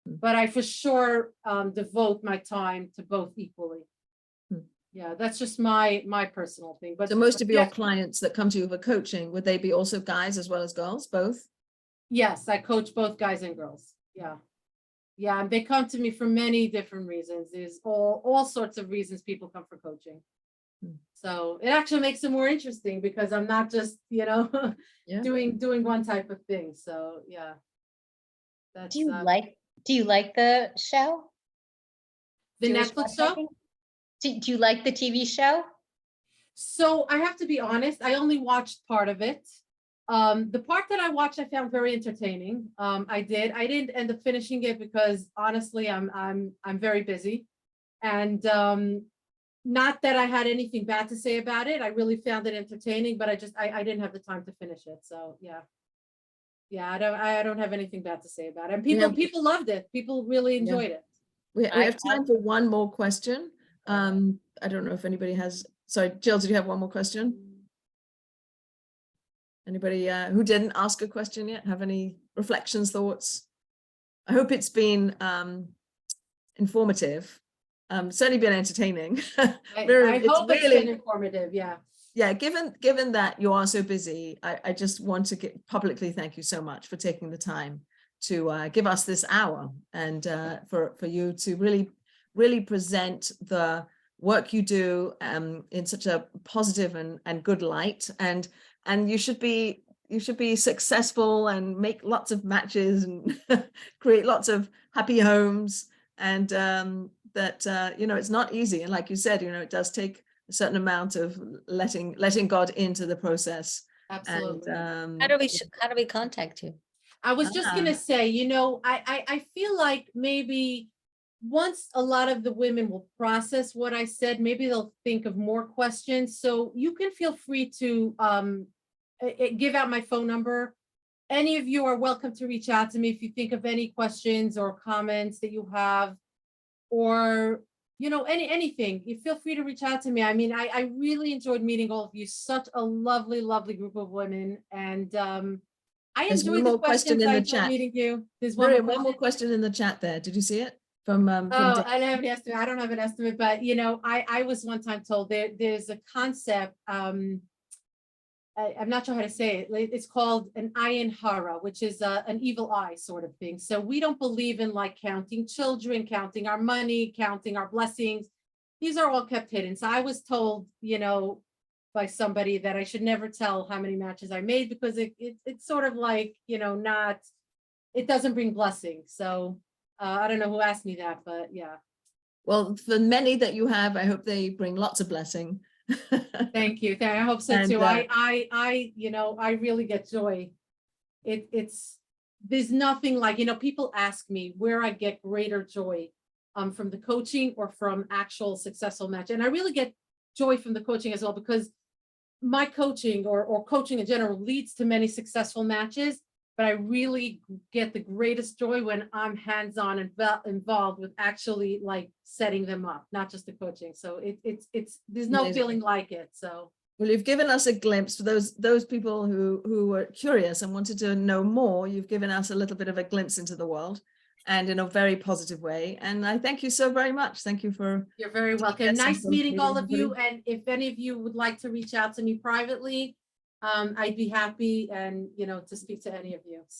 But I for sure devote my time to both equally. Yeah, that's just my personal thing. But so most of your clients that come to you for coaching, would they be also guys as well as girls, both? Yes, I coach both guys and girls. Yeah. Yeah, and they come to me for many different reasons. There's all sorts of reasons people come for coaching. So it actually makes it more interesting, because I'm not just, you know, doing one type of thing. So yeah. That's, do you like the show? the Jewish Netflix show? matchmaking? Do you like the TV show? So I have to be honest, I only watched part of it. The part that I watched, I found very entertaining. I didn't end up finishing it because honestly, I'm very busy, and not that I had anything bad to say about it. I really found it entertaining, but I didn't have the time to finish it. So yeah, I don't have anything bad to say about it. And people loved it. People really enjoyed it. We have time for one more question. I don't know if anybody has. Sorry, Jill, did you have one more question? Anybody who didn't ask a question yet have any reflections, thoughts? I hope it's been informative. Certainly been entertaining. Miriam, I it's hope it's really been informative, yeah. yeah, given that you are so busy, I just want to publicly thank you so much for taking the time to give us this hour and for you to really present the work you do in such a positive and good light, and you should be successful and make lots of matches and create lots of happy homes, and that you know, it's not easy, and like you said, you know, it does take a certain amount of letting God into the process. Absolutely. And How do we contact you? I was just gonna say, you know, I feel like maybe once a lot of the women will process what I said, maybe they'll think of more questions. So you can feel free to give out my phone number. Any of you are welcome to reach out to me if you think of any questions or comments that you have, or you know, anything. You feel free to reach out to me. I mean, I really enjoyed meeting all of you. Such a lovely, lovely group of women, and I there's one enjoyed the more question questions. in I the enjoyed chat. meeting you. There's Miriam, one one more question. question in the chat there. Did you see it? From Oh, Dave. I don't have an estimate. I don't have an estimate, but you know, I was one time told there's a concept. I'm not sure how to say it. It's called an ayin hara, which is an evil eye sort of thing. So we don't believe in like counting children, counting our money, counting our blessings. These are all kept hidden. So I was told, you know, by somebody that I should never tell how many matches I made because it's sort of like, you know, not, it doesn't bring blessing. So I don't know who asked me that, but yeah. Well, for many that you have, I hope they bring lots of blessing. Thank you. I hope so And, too. You know, I really get joy. It's there's nothing like, you know, people ask me where I get greater joy from the coaching or from actual successful match. And I really get joy from the coaching as well, because my coaching or coaching in general leads to many successful matches. But I really get the greatest joy when I'm hands-on and involved with actually like setting them up, not just the coaching. So it's there's no Amazing. feeling like it. So well, you've given us a glimpse for those people who were curious and wanted to know more. You've given us a little bit of a glimpse into the world, and in a very positive way. And I thank you so very much. Thank you for. you're very welcome. Yes, Nice I'm meeting all of meeting you. And if any of you would like to reach out to me privately, I'd be happy and, you know, to speak to any of you. So